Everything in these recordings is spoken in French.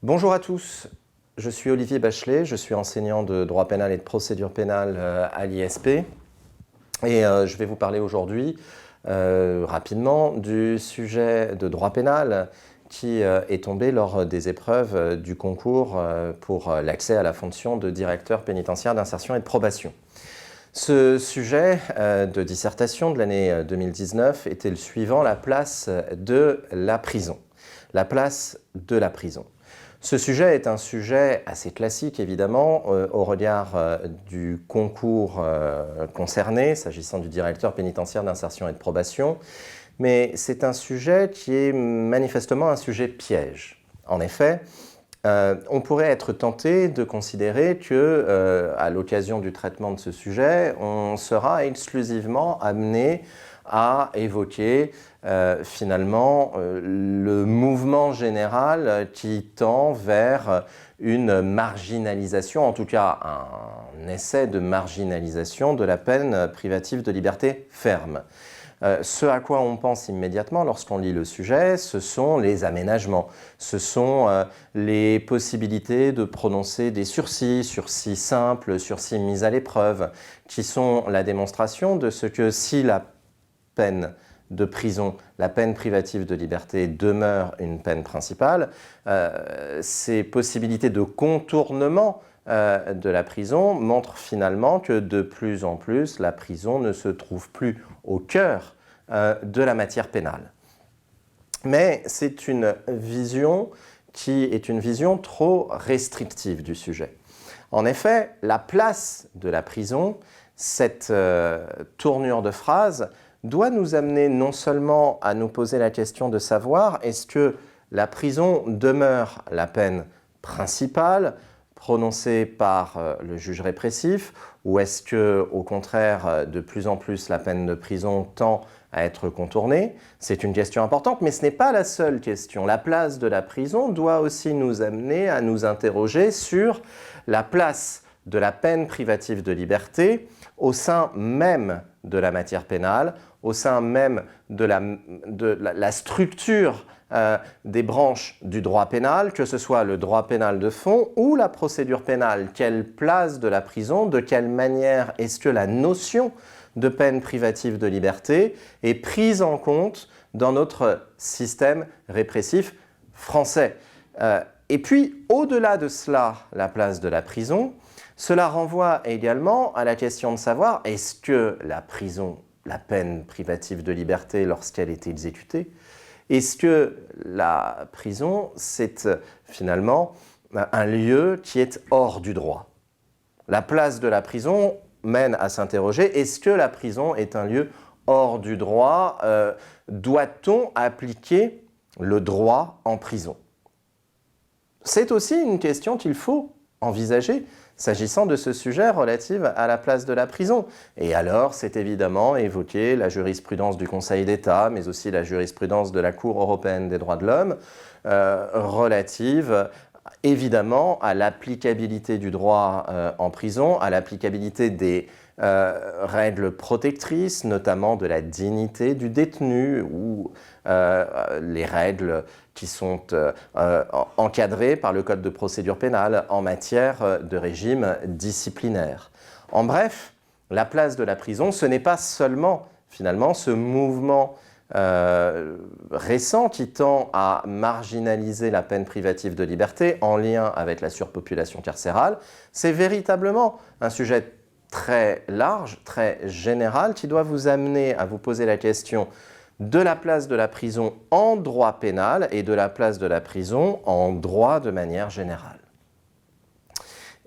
Bonjour à tous, je suis Olivier Bachelet, je suis enseignant de droit pénal et de procédure pénale à l'ISP et je vais vous parler aujourd'hui rapidement du sujet de droit pénal qui est tombé lors des épreuves du concours pour l'accès à la fonction de directeur pénitentiaire d'insertion et de probation. Ce sujet de dissertation de l'année 2019 était le suivant, la place de la prison. La place de la prison. Ce sujet est un sujet assez classique, évidemment, au regard du concours concerné, s'agissant du directeur pénitentiaire d'insertion et de probation, mais c'est un sujet qui est manifestement un sujet piège. En effet, on pourrait être tenté de considérer que, à l'occasion du traitement de ce sujet, on sera exclusivement amené à évoquer finalement le mouvement général qui tend vers une marginalisation, en tout cas un essai de marginalisation de la peine privative de liberté ferme. Ce à quoi on pense immédiatement lorsqu'on lit le sujet, ce sont les aménagements, ce sont les possibilités de prononcer des sursis, sursis simples, sursis mis à l'épreuve, qui sont la démonstration de ce que si la peine de prison, la peine privative de liberté demeure une peine principale, ces possibilités de contournement de la prison montrent finalement que de plus en plus la prison ne se trouve plus au cœur de la matière pénale. Mais c'est une vision qui est une vision trop restrictive du sujet. En effet, la place de la prison, cette tournure de phrase, doit nous amener non seulement à nous poser la question de savoir est-ce que la prison demeure la peine principale prononcée par le juge répressif ou est-ce que, au contraire, de plus en plus la peine de prison tend à être contournée? C'est une question importante, mais ce n'est pas la seule question. La place de la prison doit aussi nous amener à nous interroger sur la place de la peine privative de liberté au sein même de la matière pénale, au sein même de la structure des branches du droit pénal, que ce soit le droit pénal de fond ou la procédure pénale. Quelle place de la prison, de quelle manière est-ce que la notion de peine privative de liberté est prise en compte dans notre système répressif français. Et puis, au-delà de cela, la place de la prison, cela renvoie également à la question de savoir est-ce que la prison, la peine privative de liberté lorsqu'elle est exécutée, est-ce que la prison, c'est finalement un lieu qui est hors du droit? La place de la prison mène à s'interroger, est-ce que la prison est un lieu hors du droit? Doit-on appliquer le droit en prison? C'est aussi une question qu'il faut envisager s'agissant de ce sujet relatif à la place de la prison. Et alors, c'est évidemment évoquer la jurisprudence du Conseil d'État, mais aussi la jurisprudence de la Cour européenne des droits de l'homme, relative évidemment à l'applicabilité du droit en prison, à l'applicabilité des règles protectrices, notamment de la dignité du détenu ou les règles qui sont encadrées par le Code de procédure pénale en matière de régime disciplinaire. En bref, la place de la prison, ce n'est pas seulement finalement ce mouvement récent qui tend à marginaliser la peine privative de liberté en lien avec la surpopulation carcérale, c'est véritablement un sujet très large, très général, qui doit vous amener à vous poser la question de la place de la prison en droit pénal et de la place de la prison en droit de manière générale.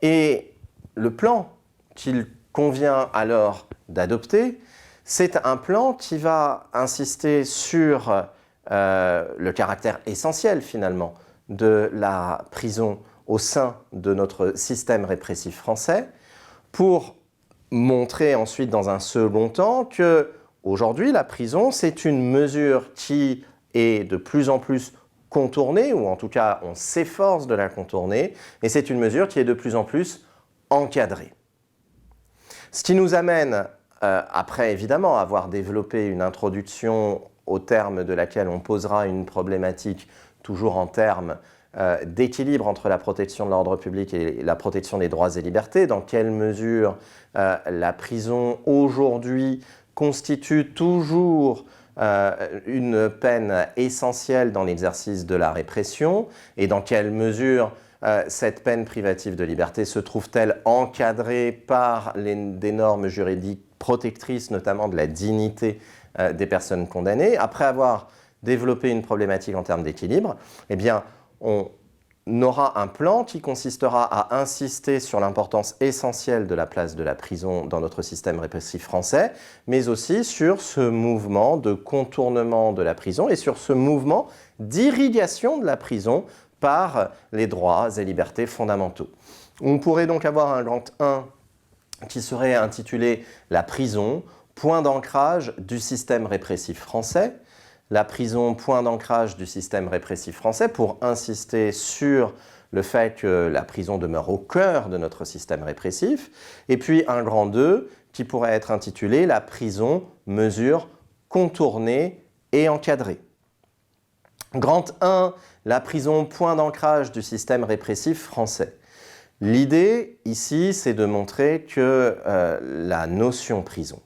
Et le plan qu'il convient alors d'adopter, c'est un plan qui va insister sur le caractère essentiel finalement de la prison au sein de notre système répressif français pour montrer ensuite dans un second temps que aujourd'hui la prison c'est une mesure qui est de plus en plus contournée ou en tout cas on s'efforce de la contourner et c'est une mesure qui est de plus en plus encadrée. Ce qui nous amène après évidemment avoir développé une introduction au terme de laquelle on posera une problématique toujours en termes d'équilibre entre la protection de l'ordre public et la protection des droits et libertés, dans quelle mesure la prison aujourd'hui constitue toujours une peine essentielle dans l'exercice de la répression et dans quelle mesure cette peine privative de liberté se trouve-t-elle encadrée par des normes juridiques protectrices, notamment de la dignité des personnes condamnées. Après avoir développé une problématique en termes d'équilibre, eh bien, on aura un plan qui consistera à insister sur l'importance essentielle de la place de la prison dans notre système répressif français, mais aussi sur ce mouvement de contournement de la prison et sur ce mouvement d'irrigation de la prison par les droits et libertés fondamentaux. On pourrait donc avoir un grand 1 qui serait intitulé « La prison, point d'ancrage du système répressif français ». La prison, point d'ancrage du système répressif français, pour insister sur le fait que la prison demeure au cœur de notre système répressif. Et puis un grand 2 qui pourrait être intitulé « La prison, mesure contournée et encadrée ». Grand 1, la prison, point d'ancrage du système répressif français. L'idée ici, c'est de montrer que la notion prison,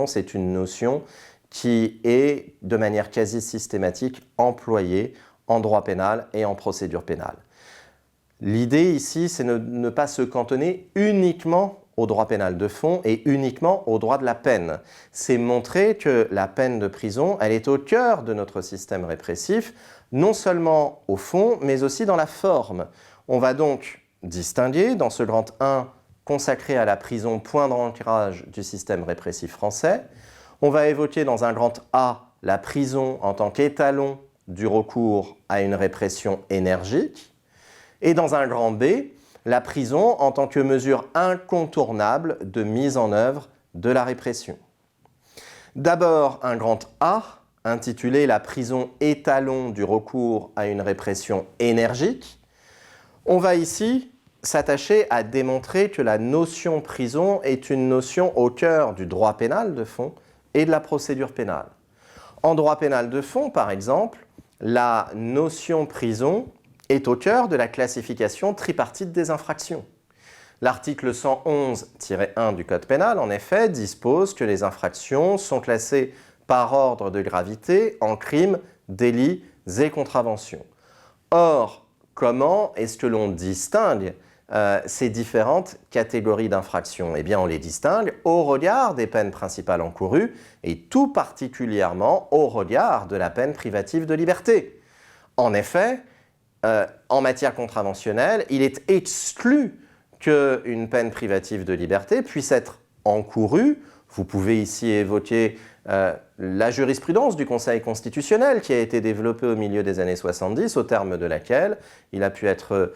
c'est une notion qui est de manière quasi systématique employée en droit pénal et en procédure pénale. L'idée ici, c'est de ne pas se cantonner uniquement au droit pénal de fond et uniquement au droit de la peine. C'est montrer que la peine de prison, elle est au cœur de notre système répressif, non seulement au fond, mais aussi dans la forme. On va donc distinguer dans ce grand 1 consacré à la prison, point d'ancrage du système répressif français. On va évoquer dans un grand A la prison en tant qu'étalon du recours à une répression énergique. Et dans un grand B, la prison en tant que mesure incontournable de mise en œuvre de la répression. D'abord, un grand A, intitulé « La prison étalon du recours à une répression énergique ». On va ici s'attacher à démontrer que la notion prison est une notion au cœur du droit pénal de fond et de la procédure pénale. En droit pénal de fond, par exemple, la notion prison est au cœur de la classification tripartite des infractions. L'article 111-1 du Code pénal, en effet, dispose que les infractions sont classées par ordre de gravité en crimes, délits et contraventions. Or, comment est-ce que l'on distingue ces différentes catégories d'infractions? Eh bien, on les distingue au regard des peines principales encourues et tout particulièrement au regard de la peine privative de liberté. En effet, en matière contraventionnelle, il est exclu qu'une peine privative de liberté puisse être encourue. Vous pouvez ici évoquer la jurisprudence du Conseil constitutionnel qui a été développée au milieu des années 70, au terme de laquelle il a pu être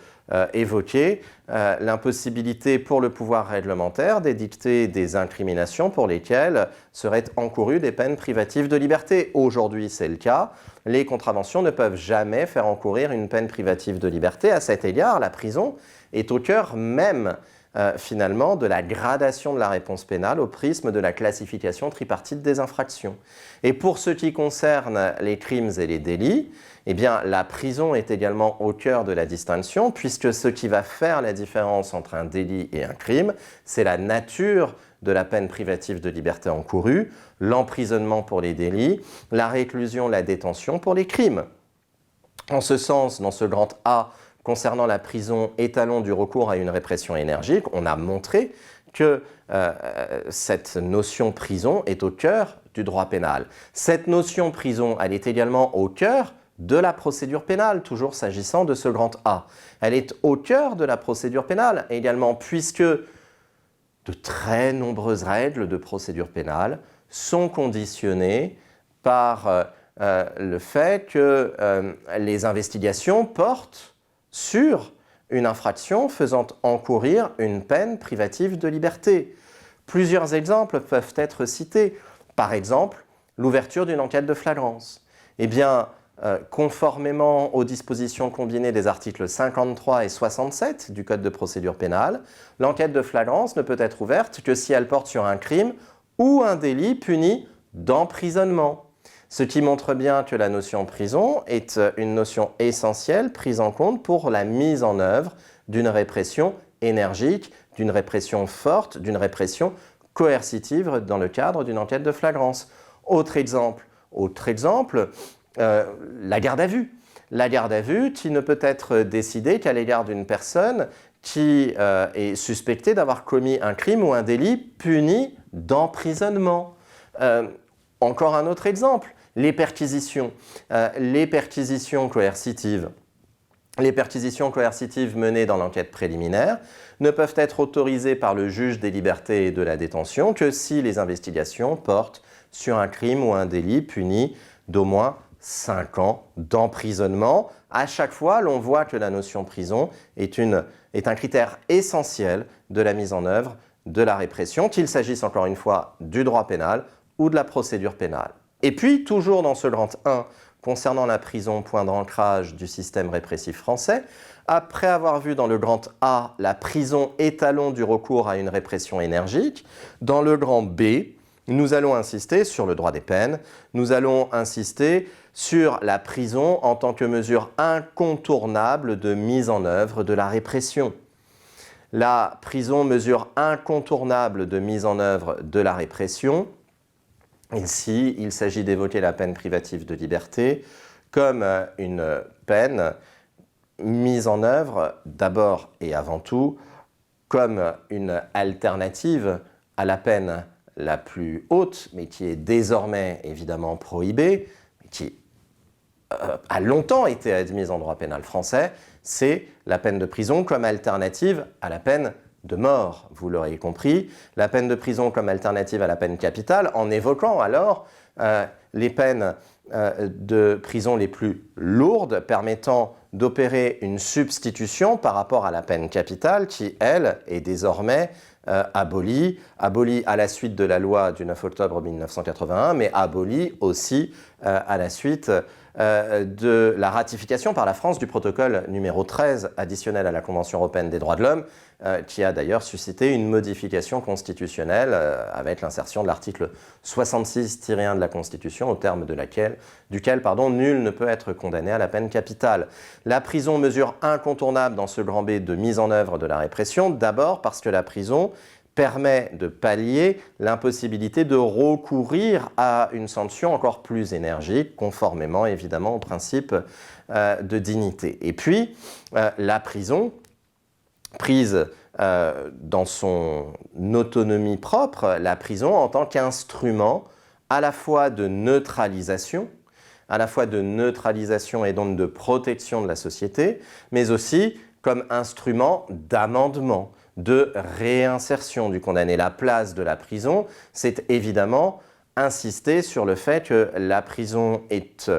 évoqué l'impossibilité pour le pouvoir réglementaire d'édicter des incriminations pour lesquelles seraient encourues des peines privatives de liberté. Aujourd'hui, c'est le cas. Les contraventions ne peuvent jamais faire encourir une peine privative de liberté. À cet égard, la prison est au cœur même finalement de la gradation de la réponse pénale au prisme de la classification tripartite des infractions. Et pour ce qui concerne les crimes et les délits, eh bien, la prison est également au cœur de la distinction, puisque ce qui va faire la différence entre un délit et un crime, c'est la nature de la peine privative de liberté encourue, l'emprisonnement pour les délits, la réclusion, la détention pour les crimes. En ce sens, dans ce grand A, concernant la prison étalon du recours à une répression énergique, on a montré que cette notion prison est au cœur du droit pénal. Cette notion prison, elle est également au cœur de la procédure pénale, toujours s'agissant de ce grand A. Elle est au cœur de la procédure pénale également, puisque de très nombreuses règles de procédure pénale sont conditionnées par le fait que les investigations portent sur une infraction faisant encourir une peine privative de liberté. Plusieurs exemples peuvent être cités. Par exemple, l'ouverture d'une enquête de flagrance. Eh bien, conformément aux dispositions combinées des articles 53 et 67 du Code de procédure pénale, l'enquête de flagrance ne peut être ouverte que si elle porte sur un crime ou un délit puni d'emprisonnement. Ce qui montre bien que la notion prison est une notion essentielle prise en compte pour la mise en œuvre d'une répression énergique, d'une répression forte, d'une répression coercitive dans le cadre d'une enquête de flagrance. Autre exemple, la garde à vue. La garde à vue qui ne peut être décidée qu'à l'égard d'une personne qui est suspectée d'avoir commis un crime ou un délit puni d'emprisonnement. Encore un autre exemple, les perquisitions. Les perquisitions coercitives. Les perquisitions coercitives menées dans l'enquête préliminaire ne peuvent être autorisées par le juge des libertés et de la détention que si les investigations portent sur un crime ou un délit puni d'au moins 5 ans d'emprisonnement. À chaque fois, l'on voit que la notion prison est un critère essentiel de la mise en œuvre de la répression, qu'il s'agisse encore une fois du droit pénal ou de la procédure pénale. Et puis, toujours dans ce grand 1, concernant la prison, point d'ancrage du système répressif français, après avoir vu dans le grand A la prison étalon du recours à une répression énergique, dans le grand B, nous allons insister sur le droit des peines, nous allons insister sur la prison en tant que mesure incontournable de mise en œuvre de la répression. La prison, mesure incontournable de mise en œuvre de la répression. Ici, il s'agit d'évoquer la peine privative de liberté comme une peine mise en œuvre d'abord et avant tout comme une alternative à la peine la plus haute, mais qui est désormais évidemment prohibée, qui a longtemps été admise en droit pénal français, c'est la peine de prison comme alternative à la peine de mort, vous l'aurez compris, la peine de prison comme alternative à la peine capitale, en évoquant alors les peines de prison les plus lourdes, permettant d'opérer une substitution par rapport à la peine capitale qui, elle, est désormais abolie à la suite de la loi du 9 octobre 1981, mais abolie aussi à la suite de la ratification par la France du protocole numéro 13 additionnel à la Convention européenne des droits de l'homme, qui a d'ailleurs suscité une modification constitutionnelle avec l'insertion de l'article 66-1 de la Constitution, au terme duquel nul ne peut être condamné à la peine capitale. La prison, mesure incontournable dans ce grand B de mise en œuvre de la répression, d'abord parce que la prison permet de pallier l'impossibilité de recourir à une sanction encore plus énergique, conformément évidemment au principe de dignité. Et puis, la prison, prise dans son autonomie propre, la prison en tant qu'instrument à la fois de neutralisation et donc de protection de la société, mais aussi comme instrument d'amendement, de réinsertion du condamné. La place de la prison, c'est évidemment insister sur le fait que la prison est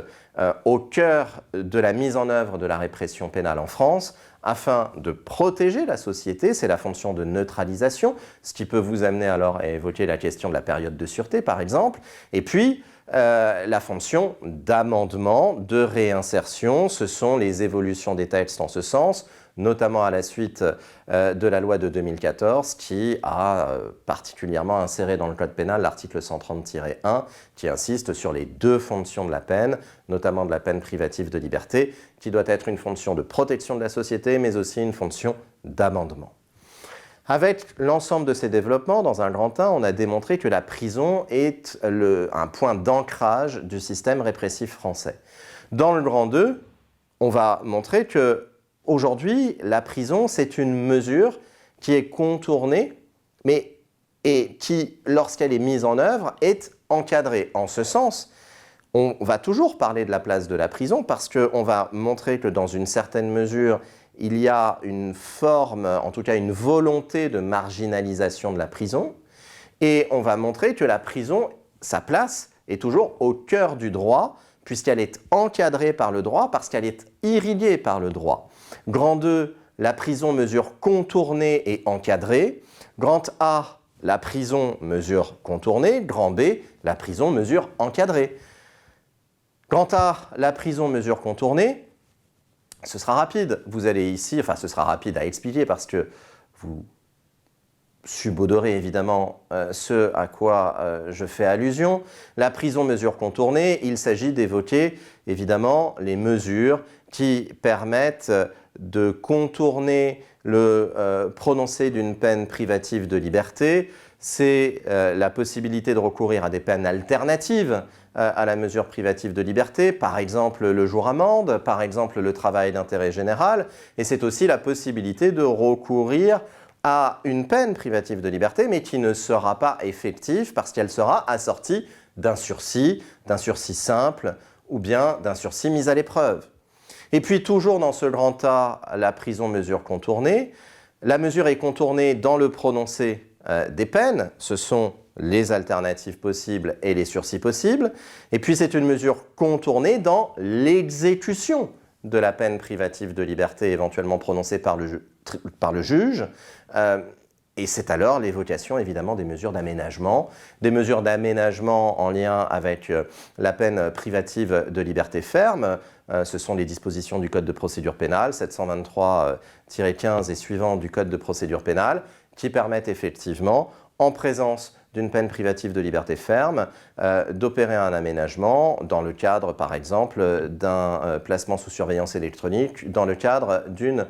au cœur de la mise en œuvre de la répression pénale en France, afin de protéger la société, c'est la fonction de neutralisation, ce qui peut vous amener alors à évoquer la question de la période de sûreté par exemple, et puis la fonction d'amendement, de réinsertion, ce sont les évolutions des textes en ce sens, notamment à la suite de la loi de 2014 qui a particulièrement inséré dans le code pénal l'article 130-1 qui insiste sur les deux fonctions de la peine, notamment de la peine privative de liberté, qui doit être une fonction de protection de la société mais aussi une fonction d'amendement. Avec l'ensemble de ces développements, dans un grand 1, on a démontré que la prison est un point d'ancrage du système répressif français. Dans le grand 2, on va montrer que aujourd'hui, la prison, c'est une mesure qui est contournée, et qui, lorsqu'elle est mise en œuvre, est encadrée. En ce sens, on va toujours parler de la place de la prison parce qu'on va montrer que dans une certaine mesure, il y a une forme, en tout cas une volonté de marginalisation de la prison, et on va montrer que la prison, sa place, est toujours au cœur du droit, puisqu'elle est encadrée par le droit, parce qu'elle est irriguée par le droit. Grand 2, la prison, mesure contournée et encadrée. Grand A, la prison, mesure contournée. Grand B, la prison, mesure encadrée. Grand A, la prison, mesure contournée. Ce sera rapide. Vous allez ici, enfin ce sera rapide à expliquer parce que vous subodorer évidemment ce à quoi je fais allusion. La prison mesure contournée, il s'agit d'évoquer évidemment les mesures qui permettent de contourner le prononcé d'une peine privative de liberté. C'est la possibilité de recourir à des peines alternatives à la mesure privative de liberté, par exemple le jour amende, par exemple le travail d'intérêt général, et c'est aussi la possibilité de recourir à une peine privative de liberté, mais qui ne sera pas effective parce qu'elle sera assortie d'un sursis simple ou bien d'un sursis mis à l'épreuve. Et puis toujours dans ce grand A, la prison mesure contournée. La mesure est contournée dans le prononcé des peines, ce sont les alternatives possibles et les sursis possibles. Et puis c'est une mesure contournée dans l'exécution de la peine privative de liberté éventuellement prononcée par le juge. Et c'est alors l'évocation évidemment des mesures d'aménagement en lien avec la peine privative de liberté ferme. Ce sont les dispositions du Code de procédure pénale, 723-15 et suivants du Code de procédure pénale, qui permettent effectivement, en présence d'une peine privative de liberté ferme, d'opérer un aménagement dans le cadre, par exemple, d'un placement sous surveillance électronique, dans le cadre d'une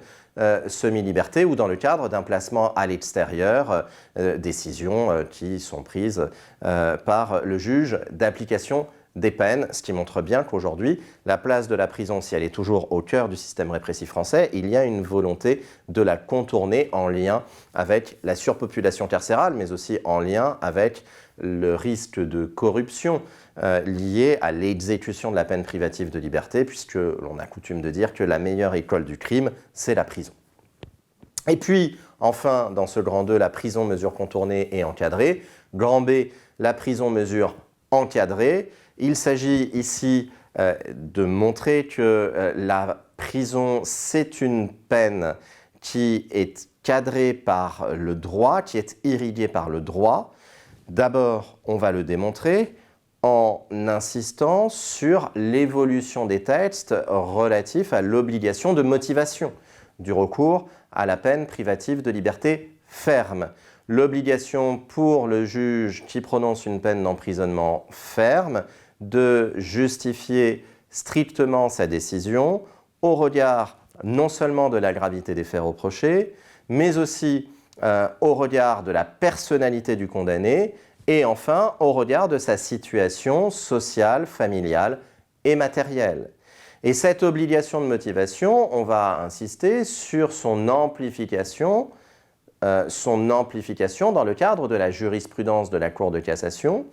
semi-liberté ou dans le cadre d'un placement à l'extérieur, décisions qui sont prises par le juge d'application des peines, ce qui montre bien qu'aujourd'hui, la place de la prison, si elle est toujours au cœur du système répressif français, il y a une volonté de la contourner en lien avec la surpopulation carcérale, mais aussi en lien avec le risque de corruption lié à l'exécution de la peine privative de liberté, puisque l'on a coutume de dire que la meilleure école du crime, c'est la prison. Et puis, enfin, dans ce grand 2, la prison mesure contournée et encadrée. Grand B, la prison mesure encadrée. Il s'agit ici de montrer que la prison, c'est une peine qui est cadrée par le droit, qui est irriguée par le droit. D'abord, on va le démontrer en insistant sur l'évolution des textes relatifs à l'obligation de motivation du recours à la peine privative de liberté ferme. L'obligation pour le juge qui prononce une peine d'emprisonnement ferme de justifier strictement sa décision au regard non seulement de la gravité des faits reprochés, mais aussi au regard de la personnalité du condamné et enfin au regard de sa situation sociale, familiale et matérielle. Et cette obligation de motivation, on va insister sur son amplification dans le cadre de la jurisprudence de la Cour de cassation,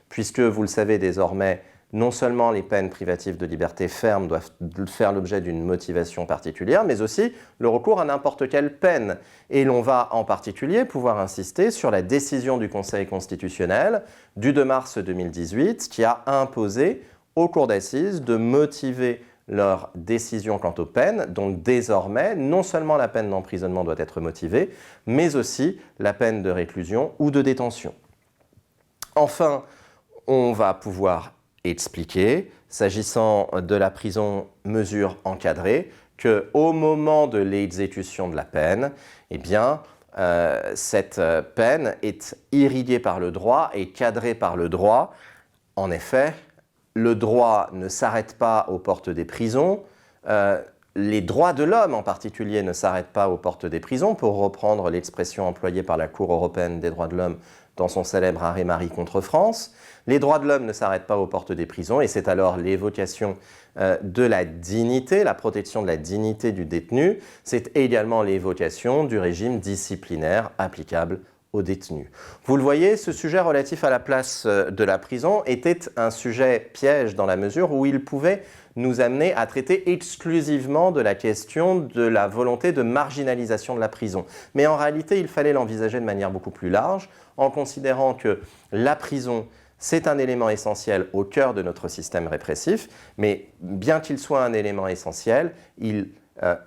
puisque vous le savez désormais, non seulement les peines privatives de liberté ferme doivent faire l'objet d'une motivation particulière, mais aussi le recours à n'importe quelle peine. Et l'on va en particulier pouvoir insister sur la décision du Conseil constitutionnel du 2 mars 2018 qui a imposé aux cours d'assises de motiver leur décision quant aux peines. Donc désormais, non seulement la peine d'emprisonnement doit être motivée, mais aussi la peine de réclusion ou de détention. Enfin, on va pouvoir expliquer, s'agissant de la prison mesure encadrée, qu'au moment de l'exécution de la peine, eh bien, cette peine est irriguée par le droit et cadrée par le droit. En effet, le droit ne s'arrête pas aux portes des prisons, les droits de l'homme en particulier ne s'arrêtent pas aux portes des prisons, pour reprendre l'expression employée par la Cour européenne des droits de l'homme dans son célèbre arrêt Marie contre France. Les droits de l'homme ne s'arrêtent pas aux portes des prisons et c'est alors l'évocation de la dignité, la protection de la dignité du détenu. C'est également l'évocation du régime disciplinaire applicable aux détenus. Vous le voyez, ce sujet relatif à la place de la prison était un sujet piège dans la mesure où il pouvait nous amener à traiter exclusivement de la question de la volonté de marginalisation de la prison. Mais en réalité, il fallait l'envisager de manière beaucoup plus large, en considérant que la prison, c'est un élément essentiel au cœur de notre système répressif, mais bien qu'il soit un élément essentiel, il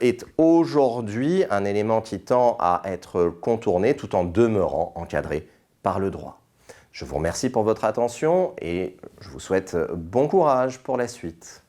est aujourd'hui un élément qui tend à être contourné tout en demeurant encadré par le droit. Je vous remercie pour votre attention et je vous souhaite bon courage pour la suite.